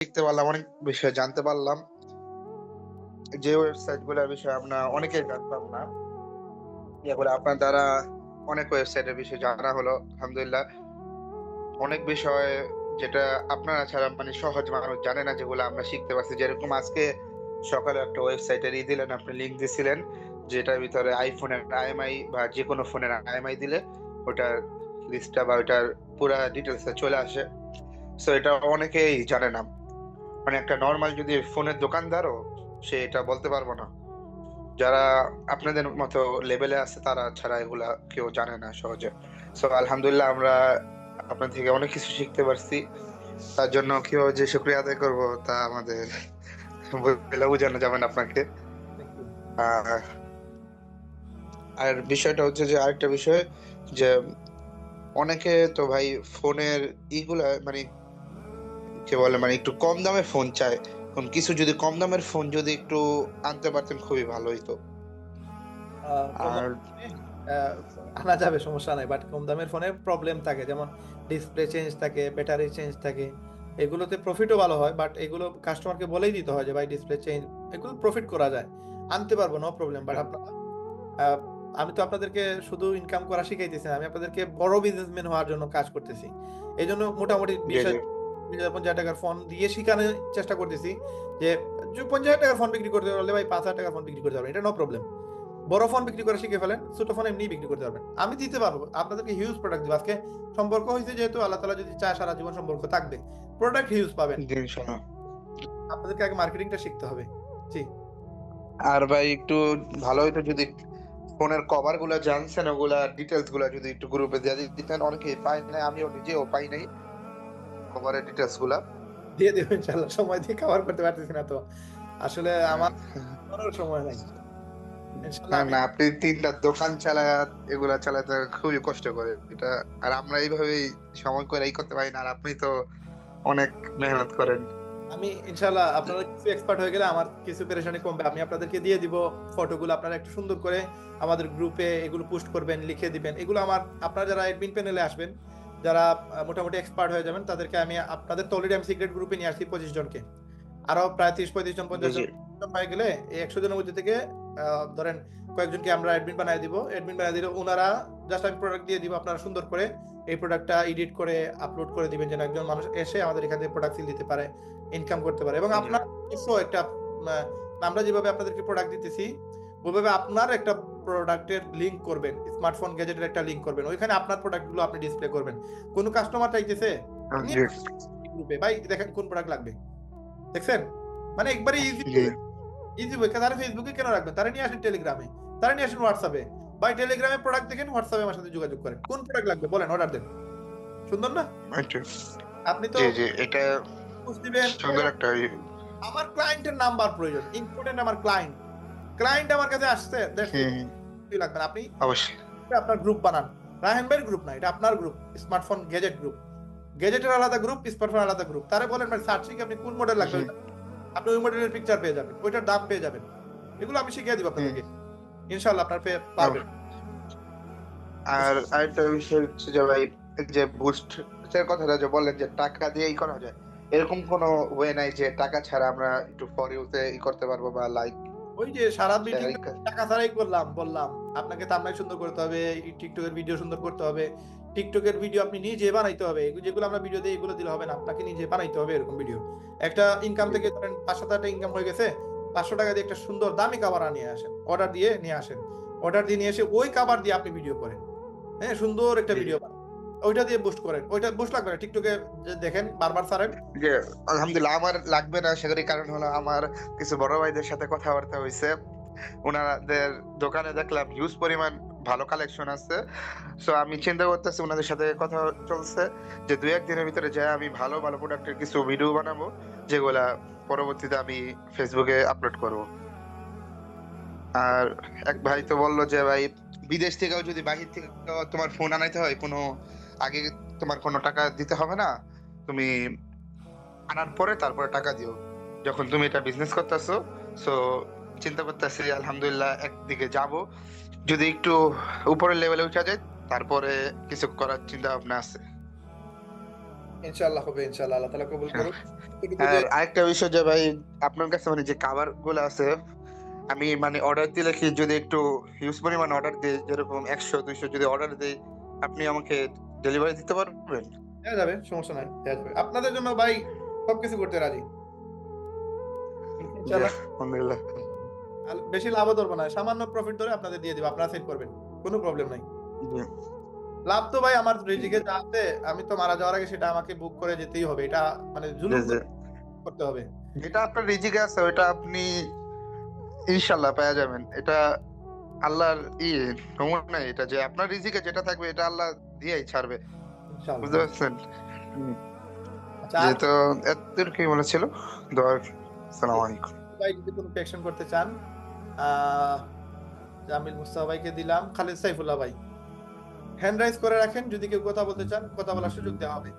শিখতে পারলাম, অনেক বিষয় জানতে পারলাম। যে ওয়েবসাইট গুলোর বিষয়ে আমরা অনেকেই জানতাম না, এগুলো আপনার দ্বারা অনেক ওয়েবসাইটের বিষয়ে জানা হলো আলহামদুলিল্লাহ। অনেক বিষয় যেটা আপনারা ছাড়া মানে সহজ মানুষ জানে না, যেগুলো আমরা শিখতে পারছি। যেরকম আজকে সকালে একটা ওয়েবসাইটের দিলেন, আপনি লিঙ্ক দিছিলেন, যেটার ভিতরে আইফোনের আইএমআই বা যে কোনো ফোনের আইএমআই দিলে ওটার লিস্টটা বা ওটার পুরা ডিটেলস চলে আসে। সো এটা অনেকেই জানে না, মানে একটা নর্মাল যদি ফোনের দোকানদারও সে এটা বলতে পারবো না। যারা আপনাদের মতো লেভেলে আছে তারা ছাড়া এগুলা কেউ জানে না সহজে। সো আলহামদুলিল্লাহ, আমরা আপনার থেকে অনেক কিছু শিখতে পারছি। তার জন্য কিভাবে যে শুকরিয়া আদায় করবো তা আমাদের বলে বোঝানো যাবে না আপনাকে। Thank you. আহ, আর বিষয়টা হচ্ছে যে আরেকটা বিষয়, যে অনেকে তো ভাই ফোনের ইগুলা মানে কি বলে, মানে একটু কম দামে ফোন চায়। কিছু যদি কম দামের ফোন যদি একটু আনতে পারতেন খুবই ভালো হইতো। কম আর দামের ফোনে আহ, আনা যাবে, সমস্যা নাই, বাট কম দামের ফোনে প্রবলেম থাকে, যেমন ডিসপ্লে চেঞ্জ থাকে, ব্যাটারি চেঞ্জ থাকে। এগুলোতে প্রফিটও ভালো হয়, বাট এগুলো কাস্টমারকে বলেই দিতে হয় যে ভাই ডিসপ্লে চেঞ্জ, এগুলো প্রফিট করা যায়, আনতে পারবো, নো প্রবলেম। বাট আপনারা আহ, আমি তো আপনাদেরকে শুধু ইনকাম করা শিখাইতেছি না, আমি আপনাদেরকে বড় বিজনেসম্যান হওয়ার জন্য কাজ করতেছি। এই জন্য মোটামুটি জি জি 20,000 টাকার ফোন দিয়ে শেখানোর চেষ্টা করতেছি যে 50,000 টাকার ফোন বিক্রি করতে পারলে ভাই 5,000 টাকার ফোন বিক্রি করতে পারবেন, এটা নো প্রবলেম। বড় ফোন বিক্রি করে শিখে ফেলেন, ছোট ফোন এমনি বিক্রি করতে পারবেন, আমি দিতে পারবো আপনাদেরকে হিউজ প্রোডাক্ট দিব। আজকে সম্পর্ক হয়েছে যেহেতু, আল্লাহ তালা যদি চায় সারা জীবন সম্পর্ক থাকবে, প্রোডাক্ট হিউজ পাবেন। জি, ইনশাল্লাহ। আপনাদেরকে আগে মার্কেটিংটা শিখতে হবে। জি। আর ভাই একটু ভালো হইতো যদি ফোনের কভার গুলা জানছেন, ওগুলা ডিটেলস গুলা যদি একটু গ্রুপে দিয়ে দিতেন। অনেকেই পাই নাই, আমিও নিজেও পাই নাই কভারের ডিটেলস গুলা। দিয়ে দেবো ইনশাল্লাহ, সময় দিয়ে কভার করতে পারতেছি না তো, আসলে আমার করার সময় নাই। না ইনশাল্লাহ আমি না, আপনি তিনটা দোকান চালায় এগুলা চালাতে খুবই কষ্ট করে এটা। আর আমরা এইভাবেই সময় করে এই করতে পারি না, আর আপনি তো অনেক মেহনত করেন। আমি ইনশাল্লাহ আপনারা কিছু এক্সপার্ট হয়ে গেলে আমার কিছু পেরেশানি কমবে, আমি আপনাদেরকে দিয়ে দিব ফটোগুলো, আপনারা একটু সুন্দর করে আমাদের গ্রুপে এগুলো পোস্ট করবেন, লিখে দিবেন এগুলো আমার। আপনারা যারা অ্যাডমিন প্যানেলে আসবেন, যারা মোটামুটি এক্সপার্ট হয়ে যাবেন, তাদেরকে আমি আপনাদের তো অলরেডি আমি সিক্রেট গ্রুপে নিয়ে আসছি 25 জনকে, আরো প্রায় 30-35 জন, জি 50 জি জন হয়ে গেলে এই 100 জনের মধ্যে থেকে ধরেন কয়েকজনকে আমরা অ্যাডমিন বানিয়ে দিব। অ্যাডমিন বানিয়ে দিলে ওনারা জাস্ট আমি প্রোডাক্ট দিয়ে দিব, আপনারা সুন্দর করে এই প্রোডাক্টটা এডিট করে আপলোড করে দিবেন, যেন একজন মানুষ এসে আমাদের এখান থেকে প্রোডাক্ট দিতে পারে, ইনকাম করতে পারে। এবং জি আপনার নিজস্ব একটা আহ, আমরা যেভাবে আপনাদেরকে প্রোডাক্ট দিতেছি ওইভাবে আপনার একটা প্রোডাক্টের লিংক করবেন, স্মার্টফোন গ্যাজেটের একটা লিংক করবেন, ওইখানে আপনার প্রোডাক্টগুলো আপনি ডিসপ্লে করবেন। কোনো কাস্টমার চাইতেছে নিয়ে জি গ্রুপে, ভাই দেখেন কোন প্রোডাক্ট লাগবে, দেখছেন, মানে একবারে ইজি জি। Easy way. তারা ফেসবুকে কেন রাখবেন, তারা নিয়ে আসেন টেলিগ্রামে, তারা নিয়ে আসেন হোয়াটসঅ্যাপে, ভাই টেলিগ্রামে প্রোডাক্ট দেখেন, হোয়াটসঅ্যাপে আমার সাথে যোগাযোগ করেন, কোন প্রোডাক্ট লাগবে বলেন, অর্ডার দেন। সুন্দর না? আচ্ছা। আপনি তো জি জি, এটা বুঝ দিবেন সুন্দর একটা আমার ক্লায়েন্টের নাম্বার প্রয়োজন, ইম্পর্টেন্ট, আমার ক্লায়েন্ট, ক্লায়েন্ট আমার কাছে আসছে, দ্যাটস ইট, হুম, কিছুই লাগবে না। আপনি অবশ্যই। আপনার গ্রুপ বানান, রাহেন ভাইয়ের গ্রুপ না, এটা আপনার গ্রুপ, স্মার্টফোন গ্যাজেট গ্রুপ, গ্যাজেটের আলাদা গ্রুপ, স্মার্টফোন আলাদা গ্রুপ। তারে বলেন ভাই সার্চিং আপনি কোন মডেল লাগবে, হুম আপনি ওই মডেলের পিকচার পেয়ে যাবেন, ওইটার দাম পেয়ে যাবেন, এগুলো আমি শিখিয়ে দিব হুম। আপনাদেরকে, ইনশাল্লাহ আপনার পারবেন। আর আরেকটা বিষয় হচ্ছে যে ভাই, যে বুস্ট এর কথাটা যে বললেন যে টাকা দিয়েই করা যায়, এরকম কোনো ওয়ে নাই যে টাকা ছাড়া আমরা একটু ফর ইউতে করতে পারবো, বা লাইক ওই যে সারা মিটিং শেয়ারিং? টাকা ছাড়াই করলাম, বললাম আপনাকে থাম্বনেল সুন্দর করতে হবে, টিকটকের ভিডিও সুন্দর করতে হবে, টিকটকের ভিডিও আপনি নিজে বানাইতে হবে, যেগুলো আমরা ভিডিও দিই এগুলো দিলে হবে না, আপনাকে নিজে বানাইতে হবে এরকম ভিডিও। একটা ইনকাম থেকে ধরেন 500 টাকা ইনকাম হয়ে গেছে, 500 টাকা দিয়ে একটা সুন্দর দামি কাভার নিয়ে আসেন, অর্ডার দিয়ে নিয়ে আসেন, অর্ডার দিয়ে নিয়ে এসে ওই কাভার দিয়ে আপনি ভিডিও করেন, হ্যাঁ সুন্দর একটা জি জি। ভিডিও বানান, ওইটা দিয়ে বুস্ট করেন, ওইটা বুস্ট লাগবে না, টিকটকে দেখেন বারবার ছাড়েন। যে আলহামদুলিল্লাহ আমার লাগবে না, সেটারই কারণ হলো আমার কিছু বড় ভাইদের সাথে কথাবার্তা হয়েছে। ওনাদের দোকানে দেখলাম হিউজ পরিমাণ ভালো কালেকশন আছে। সো আমি চিন্তা করতেছি, ওনাদের সাথে কথা চলছে যে 2-1 দিনের ভিতরে যাই আমি ভালো ভালো প্রোডাক্টের কিছু ভিডিও বানাবো, যেগুলা পরবর্তীতে আমি ফেসবুকে আপলোড করব। আর এক ভাই তো বললো যে ভাই, বিদেশ থেকেও যদি বাহির থেকে তোমার ফোন আনাইতে হয়, কোনো আগে তোমার কোনো টাকা দিতে হবে না, তুমি আনার পরে তারপরে টাকা দিও যখন তুমি এটা বিজনেস করতেছো। সো চিন্তা করতেছি আলহামদুলিল্লাহ একদিকে যাব, যদি একটু উপরের লেভেলে উঠা যায় তারপরে কিছু করার চিন্তা ভাবনা আছে। ইনশাআল্লাহ হবে, ইনশাআল্লাহ আল্লাহ তাআলা কবুল করুক। এটুকু যে আর আরেকটা বিষয় যে ভাই, আপনার কাছে মানে যে খাবার গুলো আছে, আমি মানে অর্ডার দিলে কি যদি একটু হিউজ পরিমাণ অর্ডার দিই, যেরকম 100-200 যদি অর্ডার দিই, আপনি আমাকে ডেলিভারি দিতে পারবেন? দেয়া যাবে, সমস্যা নাই, দেয়া যাবে। আপনাদের জন্য ভাই সবকিছু করতে রাজি। জি, ইনশাআল্লাহ আলহামদুলিল্লাহ। বেশি লাভও ধরবো না। সামান্য প্রফিট ধরে আপনাদের দিয়ে দিব। আপনারা সেল করবেন। কোনো প্রবলেম নাই। জি, লাভ তো ভাই আমার রিজিকে যা আছে, আমি তো মারা যাওয়ার আগে সেটা আমাকে বুক করে যেতেই হবে। এটা মানে জি, জুলুম জি। করে করতে হবে। যেটা আপনার রিজিকে আছে ওইটা আপনি ইনশাআল্লাহ পেয়ে যাবেন। এটা আল্লাহর নমুনা, এটা যে আপনার রিজিকে যেটা থাকবে এটা আল্লাহ দিয়েই ছাড়বে। ইনশাআল্লাহ। বুঝতে পারছেন? হুম। আচ্ছা আর যেহেতু এতটুকুই মনে ছিল। আসসালামু আলাইকুম। ভাই যদি কোনো কোয়েকশন করতে চান, আহ জামিল মুস্তাফা ভাইকে দিলাম, খালিদ সাইফুল্লাহ ভাই। হ্যান্ড রাইজ করে রাখেন, যদি কেউ কথা বলতে চান কথা বলার সুযোগ দেওয়া হবে।